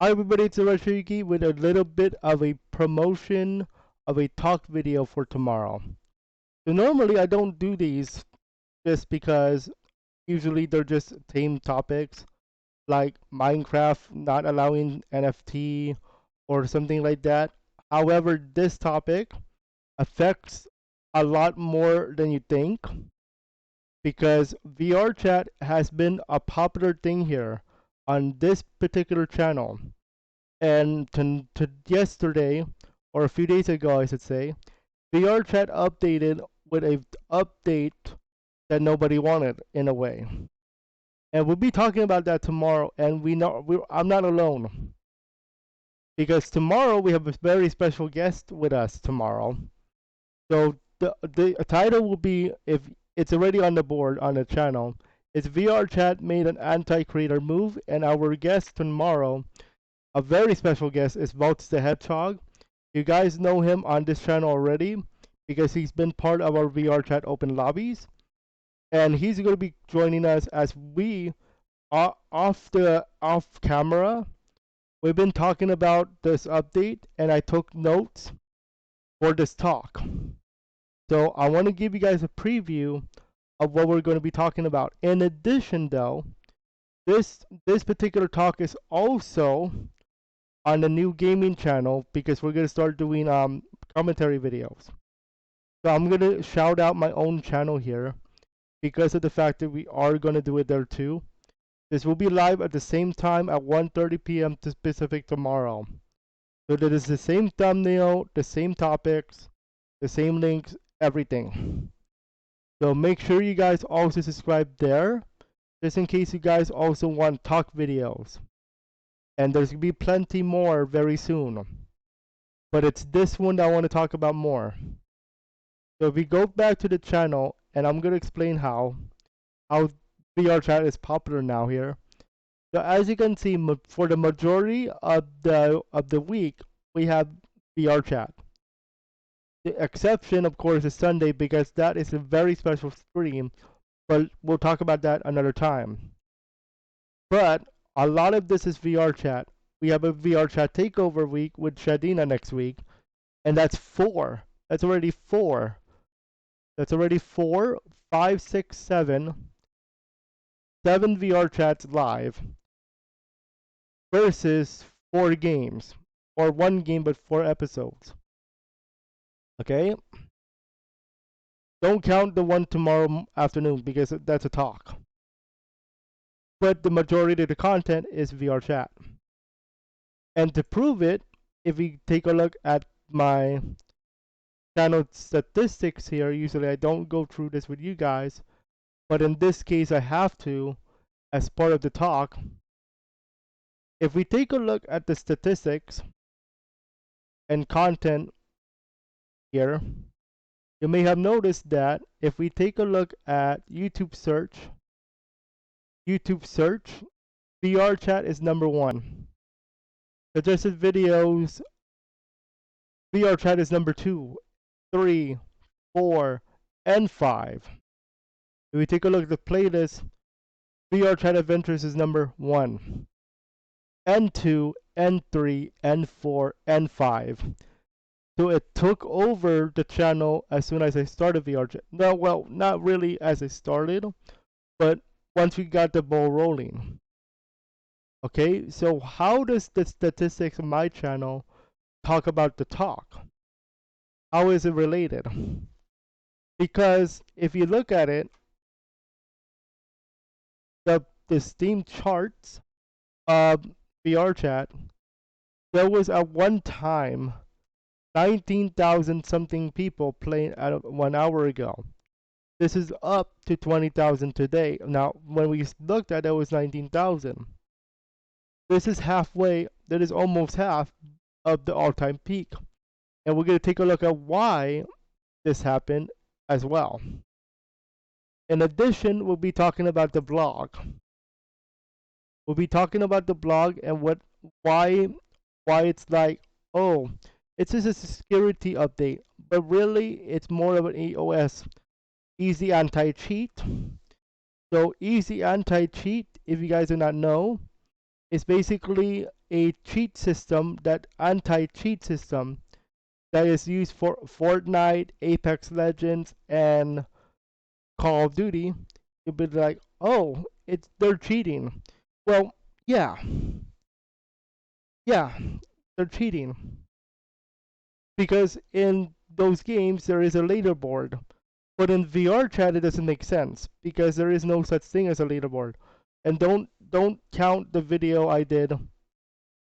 Hi everybody, it's Rashiki with a little bit of a promotion of a talk video for tomorrow. So normally I don't do these just because usually they're just tame topics like Minecraft not allowing NFT or something like that. However, this topic affects a lot more than you think because VRChat has been a popular thing here on this particular channel. And to yesterday, or a few days ago, I should say, VRChat updated with a update that nobody wanted in a way. And we'll be talking about that tomorrow. And I'm not alone because tomorrow we have a very special guest with us tomorrow. So the title will be, if it's already on the board on the channel, it's VRChat made an anti-creator move, and our guest tomorrow, a very special guest, is Votes the Hedgehog. You guys know him on this channel already because he's been part of our VRChat open lobbies, and he's going to be joining us as we off camera. We've been talking about this update, and I took notes for this talk. So I want to give you guys a preview of what we're going to be talking about. In addition, though, this particular talk is also on the new gaming channel because we're going to start doing commentary videos. So I'm going to shout out my own channel here because of the fact that we are going to do it there too. This will be live at the same time at 1:30 p.m. Pacific tomorrow. So that is the same thumbnail, the same topics, the same links, everything. So make sure you guys also subscribe there, just in case you guys also want talk videos. And there's going to be plenty more very soon. But it's this one that I want to talk about more. So if we go back to the channel, and I'm going to explain how VRChat is popular now here. So as you can see, for the majority of the week, we have VRChat. The exception, of course, is Sunday because that is a very special stream, but we'll talk about that another time. But a lot of this is VRChat. We have a VRChat takeover week with Shadina next week, and that's four. That's already four. That's already 4, 5, 6, 7, 7 VRChats live versus 4 games. Or 1 game but 4 episodes. Okay? Don't count the one tomorrow afternoon because that's a talk. But the majority of the content is VRChat. And to prove it, if we take a look at my channel statistics here, usually I don't go through this with you guys, but in this case I have to as part of the talk. If we take a look at the statistics and content here, you may have noticed that if we take a look at YouTube search, VRChat is number 1. Suggested videos, VRChat is number 2, 3, 4, and 5. If we take a look at the playlist, VRChat Adventures is number 1, N2, N3, N4, N5. So it took over the channel as soon as I started VRChat. No, well, not really as I started, but once we got the ball rolling. Okay, so how does the statistics of my channel talk about the talk? How is it related? Because if you look at it, the Steam charts of VRChat, there was at one time 19,000 something people playing at 1 hour ago. This is up to 20,000 today. Now, when we looked at it, it was 19,000. This is halfway, that is almost half of the all-time peak. And we're going to take a look at why this happened as well. In addition, we'll be talking about the blog. We'll be talking about the blog and why it's like, oh, it's just a security update, but really it's more of an EOS, easy anti-cheat. So easy anti-cheat, if you guys do not know, is basically a cheat system, that anti-cheat system that is used for Fortnite, Apex Legends, and Call of Duty. You'll be like, oh, they're cheating. Well, yeah, yeah, they're cheating because in those games there is a leaderboard. But in VRChat it doesn't make sense because there is no such thing as a leaderboard. And don't count the video I did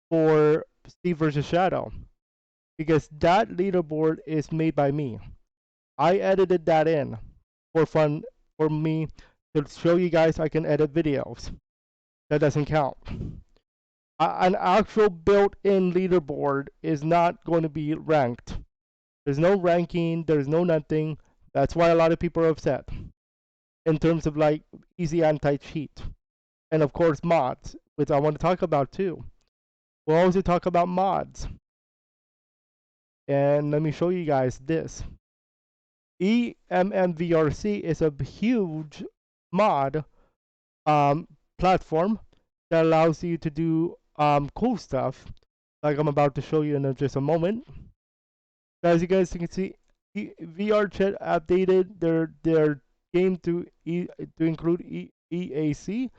for Steve versus Shadow because that leaderboard is made by me. I edited that in for fun for me to show you guys I can edit videos. That doesn't count. An actual built-in leaderboard is not going to be ranked. There's no ranking, there's no nothing. That's why a lot of people are upset in terms of like easy anti-cheat. And of course mods, which I want to talk about too. We'll also talk about mods. And let me show you guys this. EMMVRC is a huge mod platform that allows you to do cool stuff like I'm about to show you in just a moment. As you guys can see, VRChat updated their game to include EAC,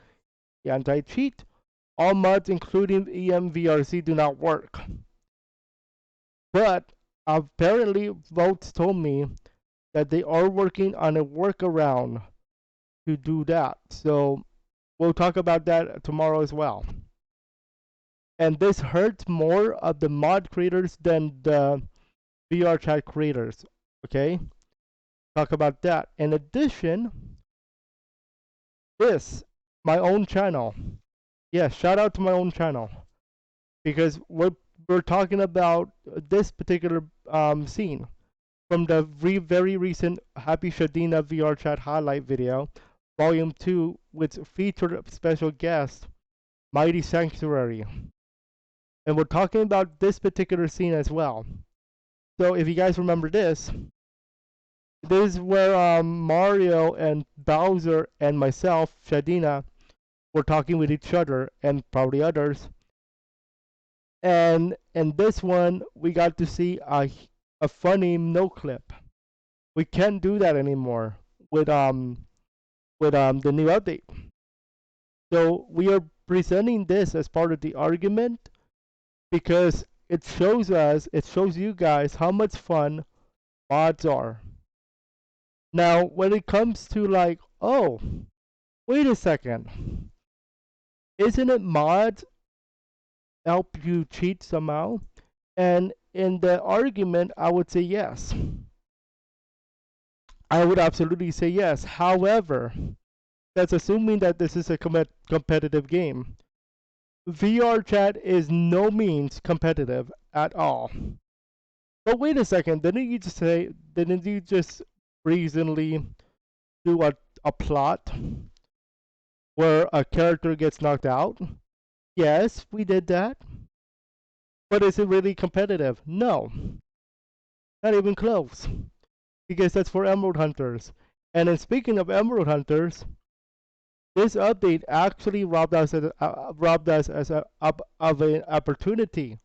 the anti-cheat. All mods, including EMVRC, do not work. But apparently, Votes told me that they are working on a workaround to do that. So we'll talk about that tomorrow as well. And this hurts more of the mod creators than the VRChat creators. Okay? Talk about that. In addition, this, my own channel. Yeah, shout out to my own channel. Because we're talking about this particular scene from the very recent Happy Shadina VRChat highlight video, Volume 2, which featured a special guest, Mighty Sanctuary. And we're talking about this particular scene as well. So if you guys remember this is where Mario and Bowser and myself, Shadina, were talking with each other and probably others. And in this one, we got to see a funny no clip. We can't do that anymore with the new update. So we are presenting this as part of the argument because it shows you guys how much fun mods are. Now, when it comes to like, oh, wait a second, isn't it mods help you cheat somehow? And in the argument, I would say yes. I would absolutely say yes. However, that's assuming that this is a competitive game. VRChat is no means competitive at all. But wait a second, didn't you just recently do a plot where a character gets knocked out? Yes, we did that. But is it really competitive? No, not even close. Because that's for Emerald Hunters. And then speaking of Emerald Hunters, this update actually robbed us as of an opportunity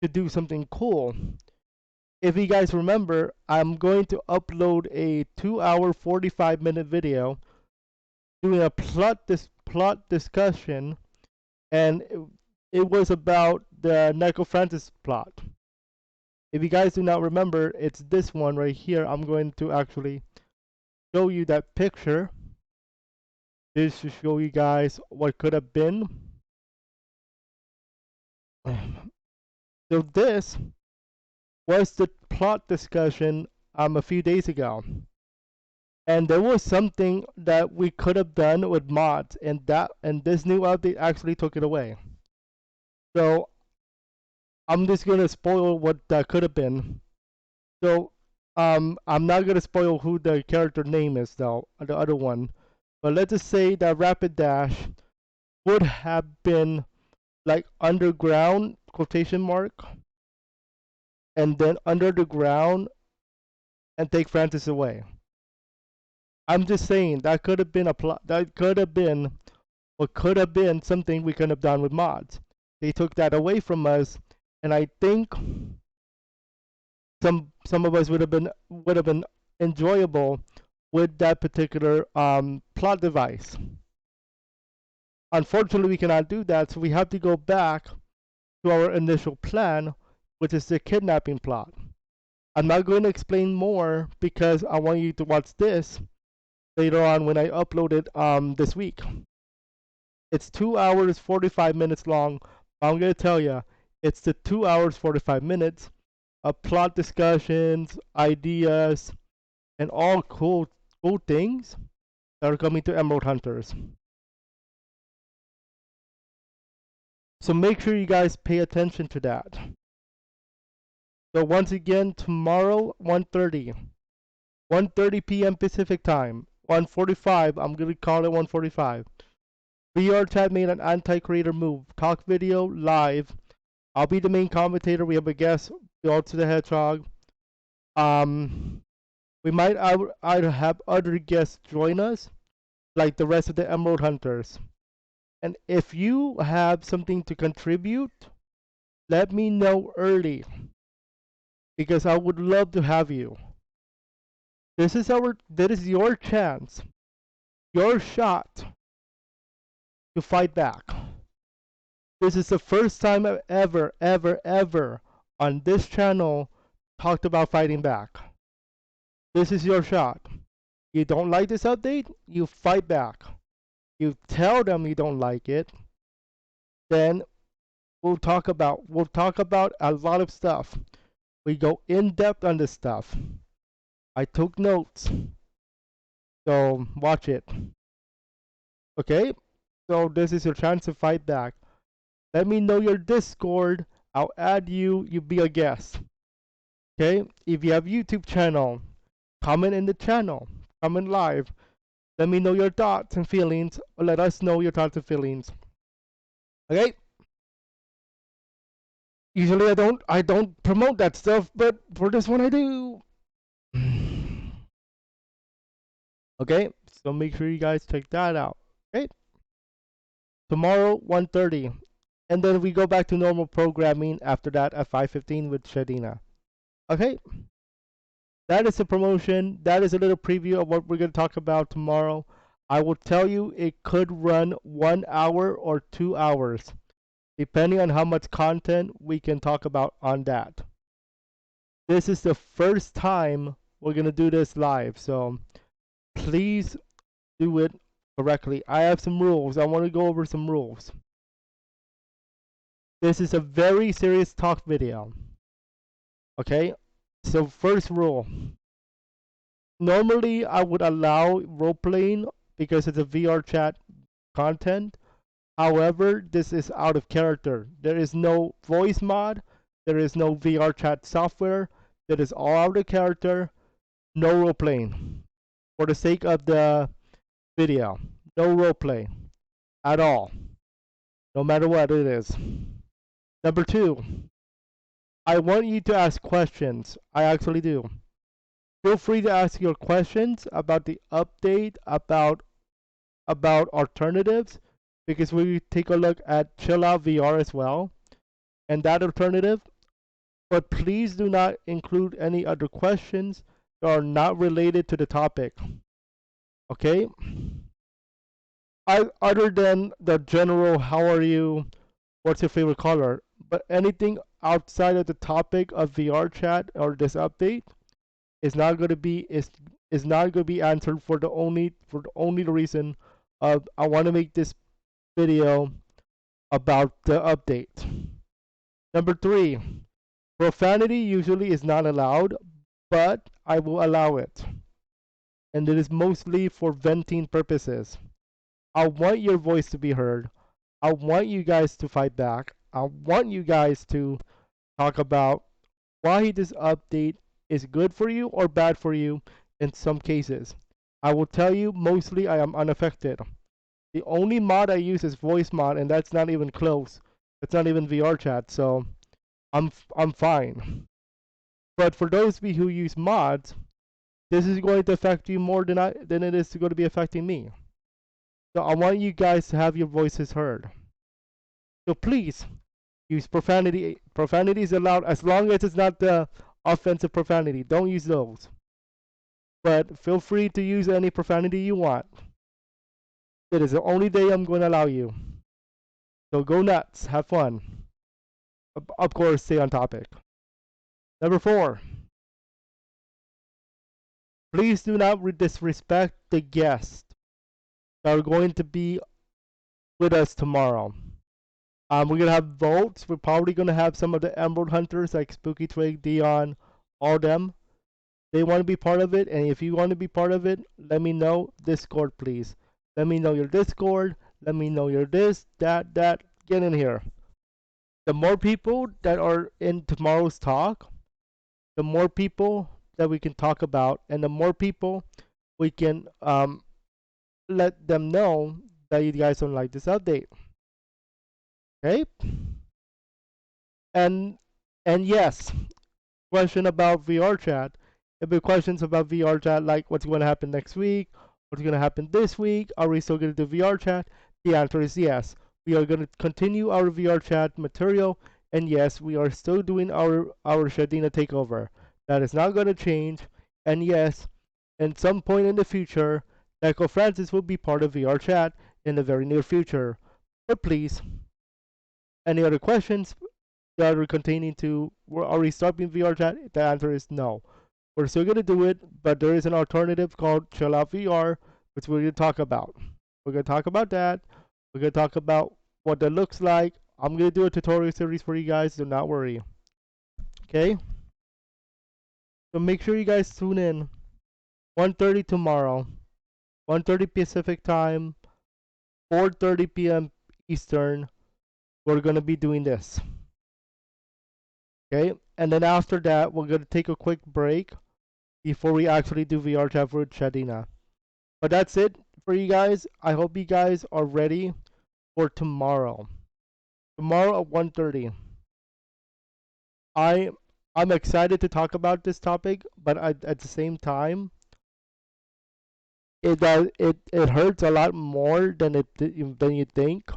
to do something cool. If you guys remember, I'm going to upload a 2-hour 45-minute video doing a plot discussion, and it was about the Nico Francis plot. If you guys do not remember, it's this one right here. I'm going to actually show you that picture. This to show you guys what could have been. So this was the plot discussion a few days ago. And there was something that we could have done with mods, and this new update actually took it away. So I'm just gonna spoil what that could have been. So I'm not gonna spoil who the character name is though, the other one. But let's just say that Rapid Dash would have been like underground quotation mark, and then under the ground, and take Francis away. I'm just saying that could have been a plot. That could have been what could have been something we could have done with mods. They took that away from us, and I think some of us would have been enjoyable with that particular plot device. Unfortunately, we cannot do that, so we have to go back to our initial plan, which is the kidnapping plot. I'm not going to explain more because I want you to watch this later on when I upload it this week. It's 2 hours 45 minutes long. I'm going to tell you, it's the 2 hours 45 minutes of plot discussions, ideas, and all cool things that are coming to Emerald Hunters. So make sure you guys pay attention to that. So once again, tomorrow 1:30 p.m. Pacific time, 1:45. I'm gonna call it 1:45. VRChat made an anti-creator move. Talk video live. I'll be the main commentator. We have a guest, also the Hedgehog. We might either have other guests join us, like the rest of the Emerald Hunters. And if you have something to contribute, let me know early, because I would love to have you. This is your chance, your shot to fight back. This is the first time I've ever on this channel talked about fighting back. This is your shot. You don't like this update, you fight back. You tell them you don't like it, then we'll talk about a lot of stuff. We go in depth on this stuff. I took notes, so watch it. Okay, so this is your chance to fight back. Let me know your Discord. I'll add you. You be a guest. Okay, if you have YouTube channel, comment in the channel. Comment live. Let me know your thoughts and feelings, or let us know your thoughts and feelings. Okay. Usually I don't promote that stuff, but for this one I do. Okay, so make sure you guys check that out. Okay. Tomorrow 1:30, and then we go back to normal programming after that at 5:15 with Shadina. Okay. That is a promotion. That is a little preview of what we're going to talk about tomorrow. I will tell you it could run 1 hour or 2 hours, depending on how much content we can talk about on that. This is the first time we're going to do this live, so please do it correctly. I have some rules. I want to go over some rules. This is a very serious talk video. Okay? So first rule. Normally, I would allow role-playing because it's a VRChat content. However, this is out of character. There is no voice mod. There is no VRChat software. That is all out of character. No role-playing. For the sake of the video. No role-play at all. No matter what it is. Number 2. I want you to ask questions. I actually do. Feel free to ask your questions about the update, about alternatives, because we take a look at Chill Out VR as well, and that alternative. But please do not include any other questions that are not related to the topic. Okay? Other than the general, how are you? What's your favorite color? But anything outside of the topic of VRChat or this update is not going to be answered for the only reason of I want to make this video about the update. Number 3, profanity usually is not allowed, but I will allow it, and it is mostly for venting purposes. I want your voice to be heard. I want you guys to fight back. I want you guys to talk about why this update is good for you or bad for you in some cases. I will tell you, mostly I am unaffected. The only mod I use is voice mod, and that's not even close. It's not even VRChat, so I'm fine. But for those of you who use mods, this is going to affect you more than it is going to be affecting me. So I want you guys to have your voices heard. So please use profanity. Profanity is allowed as long as it's not the offensive profanity. Don't use those. But feel free to use any profanity you want. It is the only day I'm going to allow you. So go nuts. Have fun. Of course, stay on topic. Number 4. Please do not disrespect the guests that are going to be with us tomorrow. We're gonna have votes. We're probably gonna have some of the Emerald Hunters like Spooky Twig, Dion, all them. They want to be part of it, and if you want to be part of it, let me know. Discord, please. Let me know your Discord. Let me know your this, that. Get in here. The more people that are in tomorrow's talk, the more people that we can talk about, and the more people we can let them know that you guys don't like this update. Okay? And yes, question about VRChat. If there are questions about VRChat, like what's going to happen next week, what's going to happen this week, are we still going to do VRChat? The answer is yes. We are going to continue our VRChat material, and yes, we are still doing our Shadina takeover. That is not going to change, and yes, at some point in the future, Echo Francis will be part of VRChat in the very near future. But please, any other questions that are containing to, are we stopping VRChat? The answer is no. We're still going to do it, but there is an alternative called Chill Out VR, which we're going to talk about. We're going to talk about that. We're going to talk about what that looks like. I'm going to do a tutorial series for you guys. Do not worry. Okay? So make sure you guys tune in. 1:30 tomorrow. 1:30 Pacific time. 4:30 p.m. Eastern. We're going to be doing this. Okay? And then after that, we're going to take a quick break before we actually do VRChat for Shadina. But that's it for you guys. I hope you guys are ready for tomorrow. Tomorrow at 1:30. I'm excited to talk about this topic, but at the same time, it hurts a lot more than you think.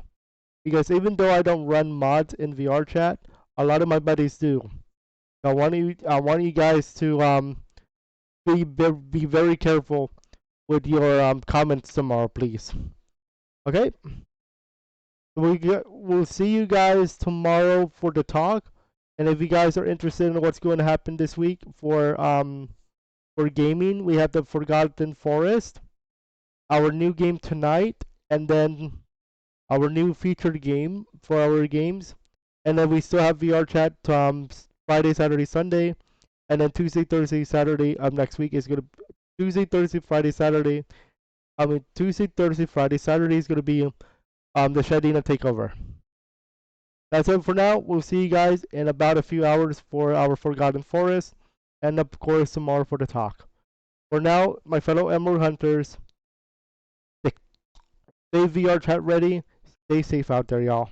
Because even though I don't run mods in VRChat, a lot of my buddies do. I want you guys to be very careful with your comments tomorrow, please. Okay? We'll see you guys tomorrow for the talk. And if you guys are interested in what's going to happen this week for gaming, we have the Forgotten Forest, our new game tonight, and then our new featured game for our games. And then we still have VRChat Friday, Saturday, Sunday. And then Tuesday, Thursday, Saturday of next week is going to Tuesday, Thursday, Friday, Saturday. Tuesday, Thursday, Friday, Saturday is going to be the Shadina takeover. That's it for now. We'll see you guys in about a few hours for our Forgotten Forest, and of course tomorrow for the talk. For now, my fellow Emerald Hunters, stay VRChat ready. Stay safe out there, y'all.